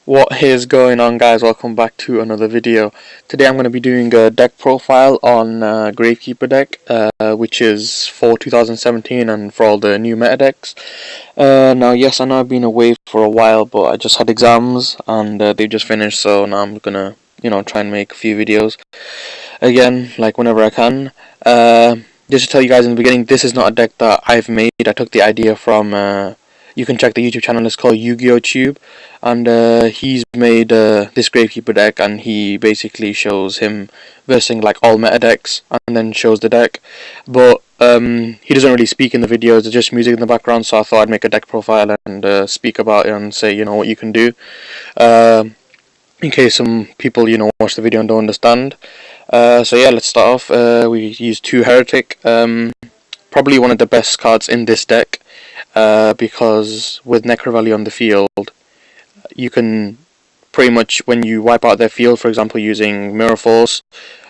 What is going on, guys? Welcome back to another video. Today I'm going to be doing a deck profile on Gravekeeper deck, which is for 2017 and for all the new meta decks. Now, yes, I know I've been away for a while, but I just had exams and they just finished, so now I'm gonna, try and make a few videos again, like whenever I can. Just to tell you guys in the beginning, this is not a deck that I've made. I took the idea from. You can check the YouTube channel, it's called Yu-Gi-Oh! Tube, and he's made this Gravekeeper deck, and he basically shows him versing like all meta decks, and then shows the deck, but he doesn't really speak in the videos, there's just music in the background, so I thought I'd make a deck profile and speak about it and say, what you can do, in case some people, watch the video and don't understand. So yeah, let's start off. We use 2 Heretic, probably one of the best cards in this deck. Because with Necro Valley on the field, you can pretty much, when you wipe out their field, for example using Mirror Force,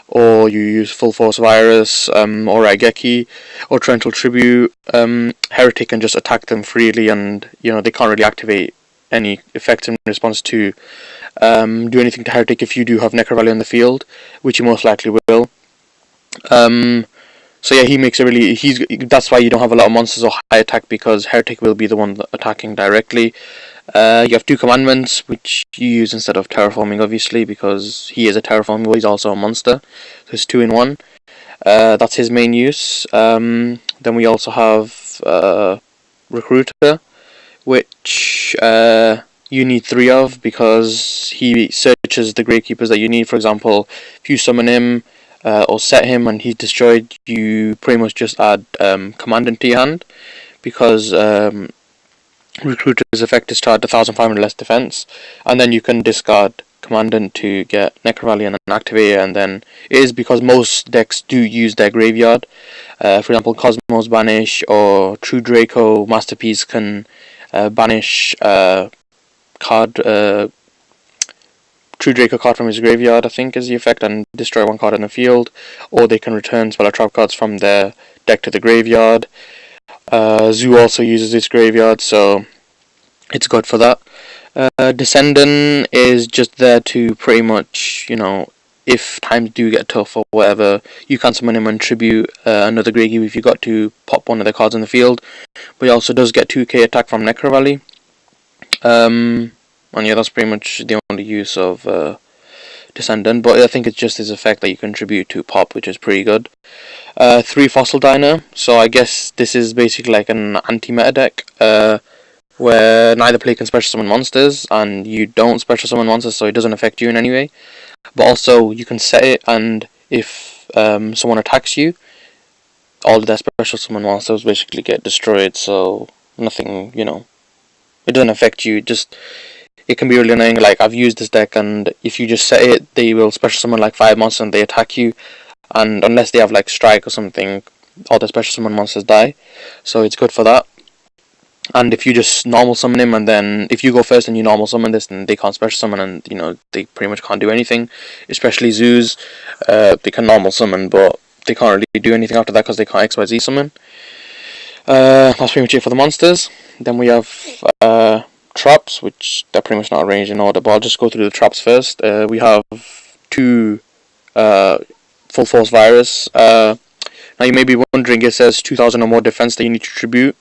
or you use Full Force Virus, or Raigeki, or Torrential Tribute, Heretic can just attack them freely, and they can't really activate any effect in response to do anything to Heretic if you do have Necro Valley on the field, which you most likely will. So yeah, he makes it really. That's why you don't have a lot of monsters or high attack, because Heretic will be the one attacking directly. You have 2 commandments, which you use instead of terraforming, obviously, because he is a terraforming, but he's also a monster. So it's 2 in 1. That's his main use. Then we also have Recruiter, which you need 3 of, because he searches the Gravekeepers that you need. For example, if you summon him, or set him and he's destroyed, you pretty much just add Commandant to your hand, because Recruiter's effect is to add 1,500 less defense, and then you can discard Commandant to get Necro Valley and then activate it, and then it is because most decks do use their graveyard. For example, Cosmos Banish or True Draco Masterpiece can banish card. True Draco card from his graveyard, I think, is the effect, and destroy 1 card in the field, or they can return spell or trap cards from their deck to the graveyard. Zoo also uses this graveyard, so it's good for that. Descendant is just there to pretty much, if times do get tough or whatever, you can summon him and tribute another Gravekeeper if you got to pop one of their cards in the field. But he also does get 2k attack from Necro Valley. And yeah, that's pretty much the only use of Descendant, but I think it's just his effect that you contribute to pop, which is pretty good. 3 Fossil Diner, so I guess this is basically like an anti-meta deck, where neither player can special summon monsters, and you don't special summon monsters, so it doesn't affect you in any way. But also, you can set it, and if someone attacks you, all of their special summon monsters basically get destroyed, so nothing, it doesn't affect you, it can be really annoying. Like, I've used this deck, and if you just set it, they will special summon like 5 monsters and they attack you, and unless they have like strike or something, all the special summon monsters die, so it's good for that. And if you just normal summon him, and then if you go first and you normal summon this, then they can't special summon, and they pretty much can't do anything, especially zoos. They can normal summon, but they can't really do anything after that because they can't XYZ summon. That's pretty much it for the monsters. Then we have traps, which they're pretty much not arranged in order, but I'll just go through the traps first. We have 2 Full Force Virus. Now you may be wondering, it says 2,000 or more defense that you need to tribute.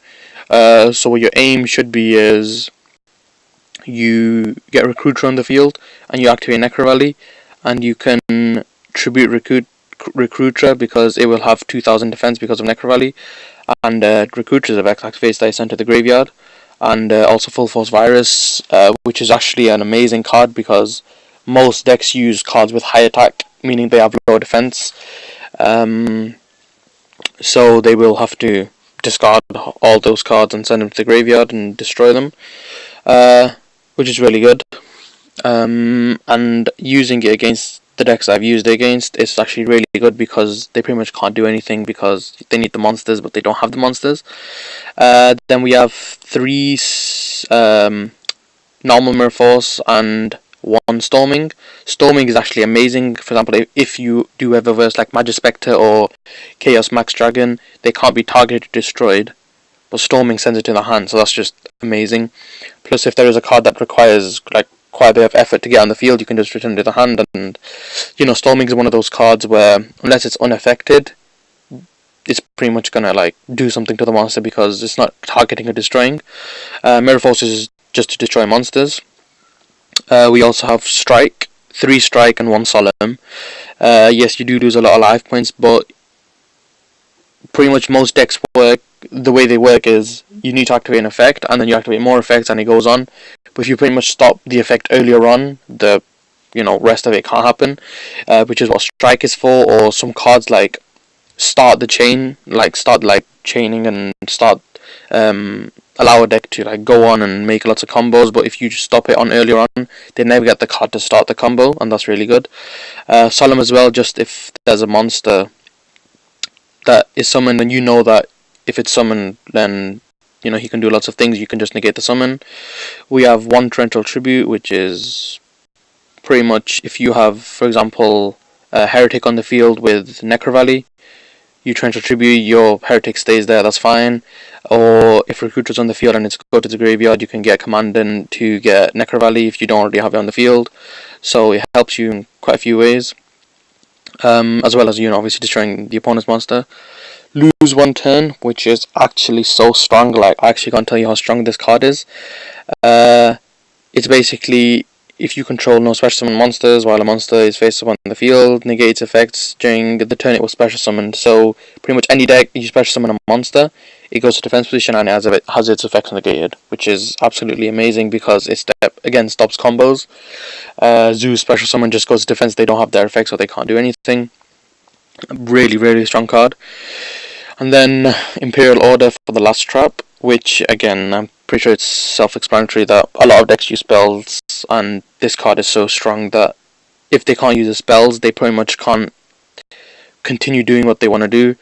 So what your aim should be is you get Recruiter on the field and you activate Necro Valley, and you can tribute Recruiter because it will have 2,000 defense because of Necro Valley, and Recruiter's effect activates that is sent to the graveyard. And also Full Force Virus, which is actually an amazing card because most decks use cards with high attack, meaning they have low defense. So they will have to discard all those cards and send them to the graveyard and destroy them, which is really good. And using it against the decks I've used it against, it's actually really good because they pretty much can't do anything because they need the monsters, but they don't have the monsters. Then we have 3 normal Mirror Force and 1 Storming. Storming is actually amazing. For example, if you do ever verse like Magic Spectre or Chaos Max Dragon, they can't be targeted or destroyed, but Storming sends it to the hand, so that's just amazing. Plus, if there is a card that requires like quite a bit of effort to get on the field, you can just return it to the hand. And Storming is one of those cards where, unless it's unaffected, it's pretty much gonna like do something to the monster because it's not targeting or destroying. Mirror Force is just to destroy monsters. We also have Strike, 3 Strike and 1 Solemn. Yes, you do lose a lot of life points, but pretty much most decks work, the way they work is you need to activate an effect and then you activate more effects and it goes on. But if you pretty much stop the effect earlier on, the rest of it can't happen, which is what Strike is for. Or some cards like start the chain, like start like chaining and start allow a deck to like go on and make lots of combos. But if you just stop it on earlier on, they never get the card to start the combo, and that's really good. Solemn as well, just if there's a monster that is summoned and you know that if it's summoned then he can do lots of things, you can just negate the summon. We have 1 Torrential Tribute, which is pretty much if you have, for example, a Heretic on the field with Necro Valley, you Torrential Tribute, your Heretic stays there, that's fine. Or if Recruiter's on the field and it's go to the graveyard, you can get Commandant to get Necro Valley if you don't already have it on the field. So it helps you in quite a few ways. As well as obviously destroying the opponent's monster. Lose 1 turn, which is actually so strong. Like, I actually can't tell you how strong this card is. It's basically if you control no special summon monsters while a monster is face up on the field, negates effects during the turn it was special summoned. So pretty much any deck you special summon a monster, it goes to defense position and it has its effects negated, which is absolutely amazing because it again stops combos. Zeus special summon just goes to defense, they don't have their effects so they can't do anything. Really, really strong card. And then Imperial Order for the last trap, which again I'm pretty sure it's self-explanatory that a lot of decks use spells, and this card is so strong that if they can't use the spells, they pretty much can't continue doing what they want to do.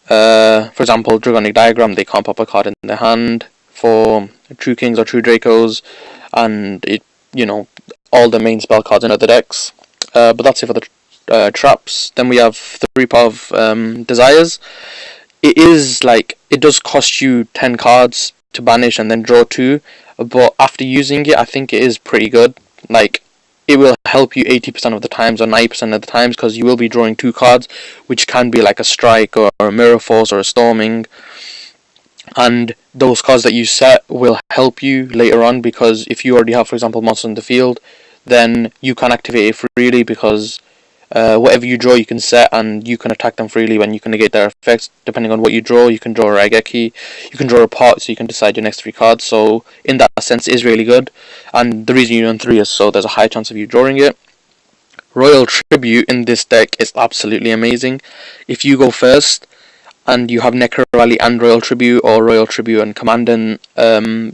For example, Dragonic Diagram, they can't pop a card in their hand for True Kings or True Dracos, and all the main spell cards in other decks. But that's it for the traps. Then we have the Reaper of Desires. It is like, it does cost you 10 cards to banish and then draw 2, but after using it I think it is pretty good. Like, it will help you 80% of the times or 90% of the times because you will be drawing 2 cards, which can be like a Strike or a Mirror Force or a Storming, and those cards that you set will help you later on because if you already have, for example, monsters in the field, then you can activate it freely because whatever you draw you can set and you can attack them freely when you can negate their effects. Depending on what you draw, you can draw a Raigeki, you can draw a pot, so you can decide your next 3 cards. So in that sense it is really good, and the reason you run 3 is so there's a high chance of you drawing it. Royal Tribute in this deck is absolutely amazing. If you go first and you have Necro Rally and Royal Tribute, or Royal Tribute and Commandant,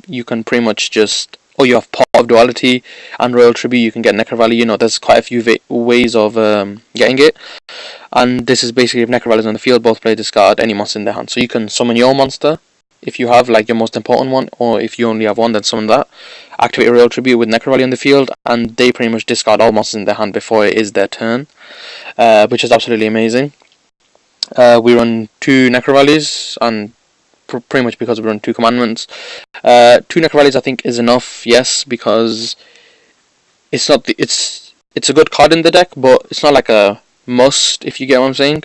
you can pretty much just, or you have Pot of Duality and Royal Tribute, you can get Necro Valley. There's quite a few ways of getting it. And this is basically if Necro Valley is on the field, both players discard any monster in their hand. So you can summon your monster if you have like your most important one, or if you only have one, then summon that. Activate a Royal Tribute with Necro Valley on the field, and they pretty much discard all monsters in their hand before it is their turn, which is absolutely amazing. We run 2 Necro Valleys, and pretty much because we run 2 commandments. 2 Necro Valleys I think is enough, yes, because it's not it's a good card in the deck, but it's not like a must, if you get what I'm saying.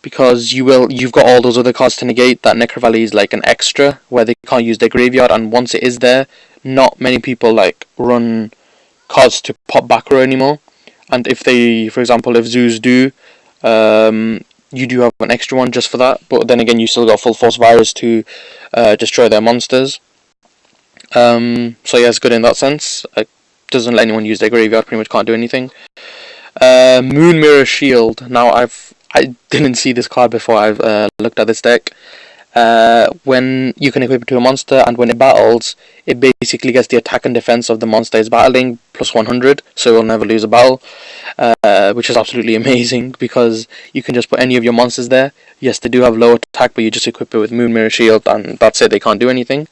Because you've got all those other cards to negate. That Necro Valley is like an extra where they can't use their graveyard, and once it is there, not many people like run cards to pop back row anymore. And if they, for example, if Zeus do, you do have an extra one just for that, but then again you still got Full Force Virus to destroy their monsters. So yeah, it's good in that sense. It doesn't let anyone use their graveyard, pretty much can't do anything. Moon Mirror Shield. Now I didn't see this card before I've looked at this deck. When you can equip it to a monster, and when it battles, it basically gets the attack and defense of the monster it's battling plus 100, so it will never lose a battle, which is absolutely amazing because you can just put any of your monsters there. Yes, they do have low attack, but you just equip it with Moon Mirror Shield and that's it, they can't do anything.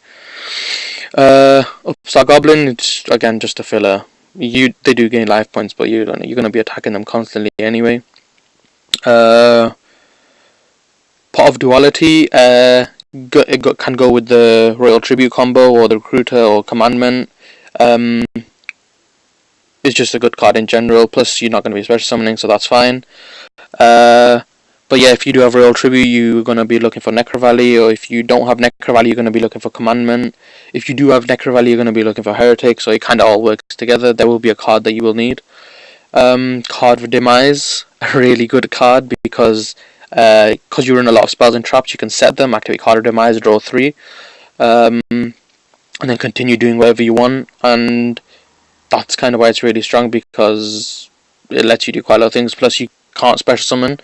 Upstart Goblin, it's again just a filler. They do gain life points, but you're going to be attacking them constantly anyway. Pot of Duality, it can go with the Royal Tribute combo or the Recruiter or Commandment. Um, it's just a good card in general. Plus, you're not going to be special summoning, so that's fine. But yeah, if you do have Royal Tribute, you're going to be looking for Necro Valley, or if you don't have Necro Valley, you're going to be looking for Commandment. If you do have Necro Valley, you're going to be looking for Heretic, so it kind of all works together. There will be a card that you will need. Card for Demise, a really good card because you run a lot of spells and traps, you can set them, activate Card of Demise, draw 3, and then continue doing whatever you want, and that's kind of why it's really strong, because it lets you do quite a lot of things. Plus you can't special summon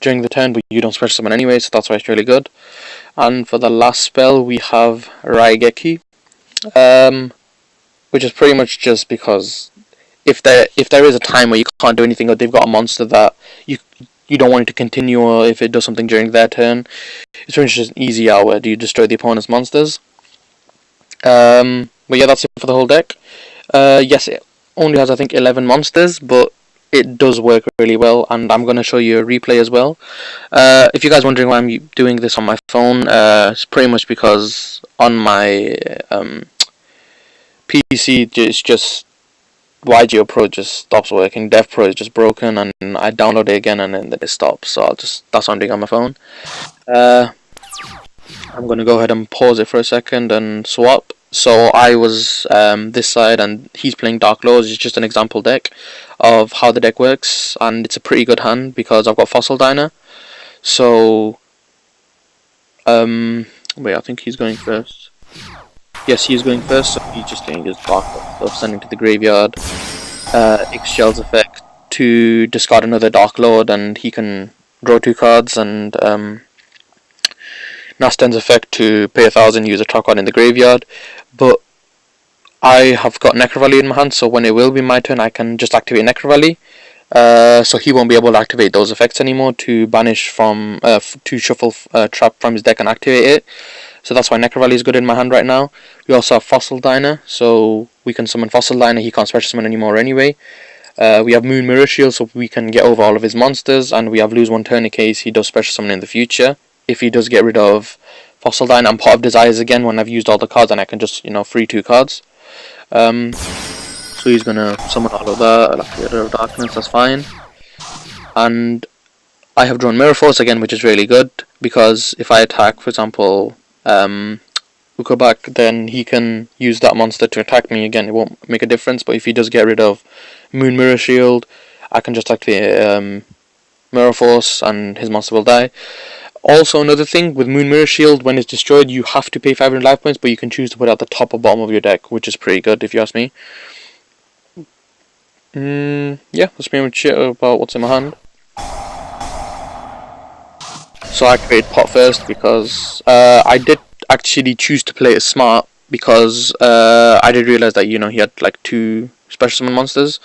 during the turn, but you don't special summon anyway, so that's why it's really good. And for the last spell we have Raigeki, which is pretty much just because if there is a time where you can't do anything, or they've got a monster that you don't want it to continue, or if it does something during their turn, it's pretty much just an easy out where you destroy the opponent's monsters. But yeah, that's it for the whole deck. Yes, it only has I think 11 monsters, but it does work really well, and I'm going to show you a replay as well. If you guys are wondering why I'm doing this on my phone, it's pretty much because on my PC it's just YGO Pro just stops working. Dev Pro is just broken, and I download it again and then it stops, so that's what I'm doing on my phone. I'm going to go ahead and pause it for a second and swap. So I was this side and he's playing Dark Lords. It's just an example deck of how the deck works, and it's a pretty good hand because I've got Fossil Diner. So wait, I think he's going first. Yes, he's going first, so he's just doing his Dark Lord stuff, sending to the graveyard. X-Shell's effect to discard another Dark Lord, and he can draw 2 cards, and Nasten's effect to pay 1,000, use a trap card in the graveyard. But I have got Necro Valley in my hand, so when it will be my turn, I can just activate Necro Valley. So he won't be able to activate those effects anymore to banish from, to shuffle trap from his deck and activate it. So that's why Necro Valley is good in my hand right now. We also have Fossil Diner, so we can summon Fossil Diner. He can't special summon anymore anyway. We have Moon Mirror Shield, so we can get over all of his monsters, and we have Lose 1 turn in case he does special summon in the future. If he does get rid of Fossil Diner and Pot of Desires again when I've used all the cards, and I can just, free 2 cards. So he's gonna summon all of that. I'll activate Ray of Darkness, that's fine. And I have drawn Mirror Force again, which is really good, because if I attack, for example, Ukobak, then he can use that monster to attack me again. It won't make a difference, but if he does get rid of Moon Mirror Shield, I can just activate Mirror Force and his monster will die. Also, another thing, with Moon Mirror Shield, when it's destroyed, you have to pay 500 life points, but you can choose to put it at the top or bottom of your deck, which is pretty good, if you ask me. Yeah, that's pretty much it about what's in my hand. So I activated Pot first, because I did actually choose to play it smart, because I did realize that, he had like 2 special summon monsters.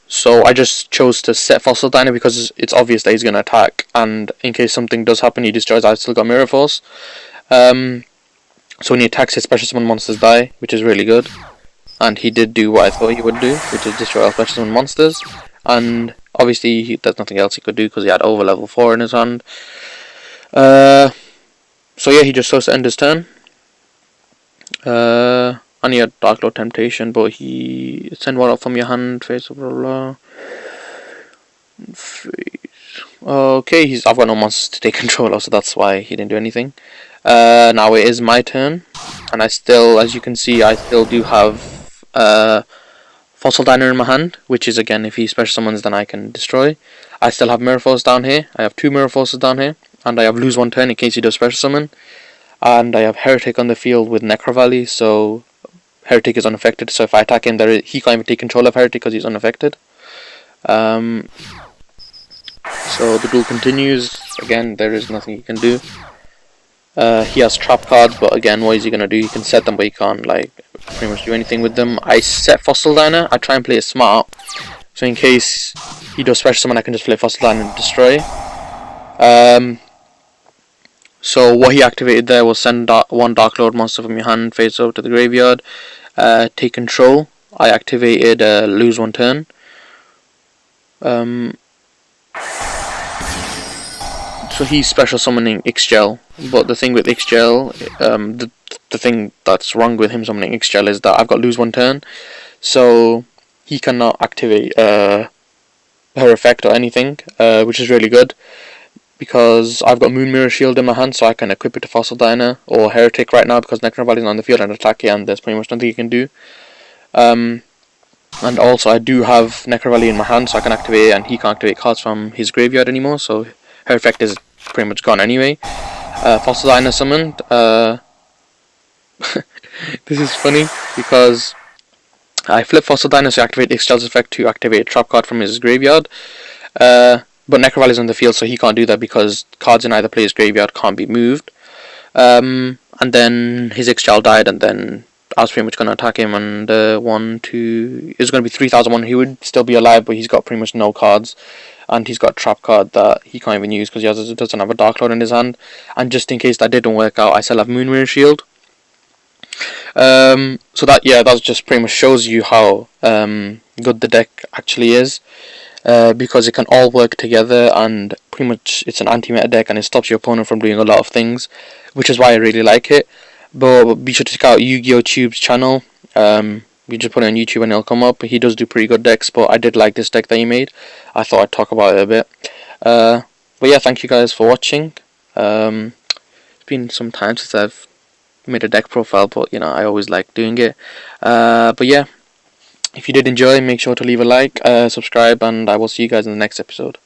So I just chose to set Fossil Diner because it's obvious that he's going to attack, and in case something does happen, he destroys, I've still got Mirror Force. So when he attacks, his special summon monsters die, which is really good. And he did do what I thought he would do, which is destroy all special summon monsters. And obviously there's nothing else he could do because he had over level 4 in his hand. So yeah, he just chose to end his turn. And he had Dark Lord Temptation, but he send one out from your hand, face of blah. Okay, I've got no monsters to take control of, so that's why he didn't do anything. Now it is my turn, and I still, as you can see, I still do have Fossil Diner in my hand, which is again, if he special summons, then I can destroy. I still have Mirror Force down here. I have 2 Mirror Forces down here, and I have Lose 1 turn in case he does special summon. And I have Heretic on the field with Necro Valley, so Heretic is unaffected, so if I attack him, he can't even take control of Heretic because he's unaffected. So the duel continues. Again, there is nothing he can do. He has trap cards, but again, what is he gonna do? He can set them, but he can't pretty much do anything with them. I set Fossil Diner. I try and play it smart, so in case he does special summon, I can just play Fossil Diner and destroy. So what he activated there was send 1 Dark Lord monster from your hand face over to the graveyard. Take control. I activated Lose 1 turn. So he's special summoning Ixchel, but the thing with Ixchel, the thing that's wrong with him summoning Ixchel is that I've got lose one turn, so he cannot activate her effect or anything, which is really good, because I've got Moon Mirror Shield in my hand, so I can equip it to Fossil Diner or Heretic right now because Necrovalley is on the field and attack it, and there's pretty much nothing you can do. And also I do have Necrovalley in my hand, so I can activate it, and he can't activate cards from his graveyard anymore, so her effect is pretty much gone anyway. Fossil Diner summoned. This is funny because I flip Fossil Diner to activate Ixchel's effect to activate a trap card from his graveyard. But Necrovalley is on the field, so he can't do that because cards in either player's graveyard can't be moved. And then his Ixchel died, and then I was pretty much going to attack him, and it was going to be 3001. He would still be alive, but he's got pretty much no cards, and he's got a trap card that he can't even use because he doesn't have a Dark Lord in his hand. And just in case that didn't work out, I still have Moon Mirror Shield. So that just pretty much shows you how good the deck actually is. Because it can all work together, and pretty much it's an anti-meta deck, and it stops your opponent from doing a lot of things, which is why I really like it. But be sure to check out Yu-Gi-Oh! Tube's channel. You just put it on YouTube and it'll come up. He does do pretty good decks, but I did like this deck that he made. I thought I'd talk about it a bit. But yeah, thank you guys for watching. It's been some time since I've made a deck profile, but you know, I always like doing it. But yeah, if you did enjoy, make sure to leave a like, subscribe, and I will see you guys in the next episode.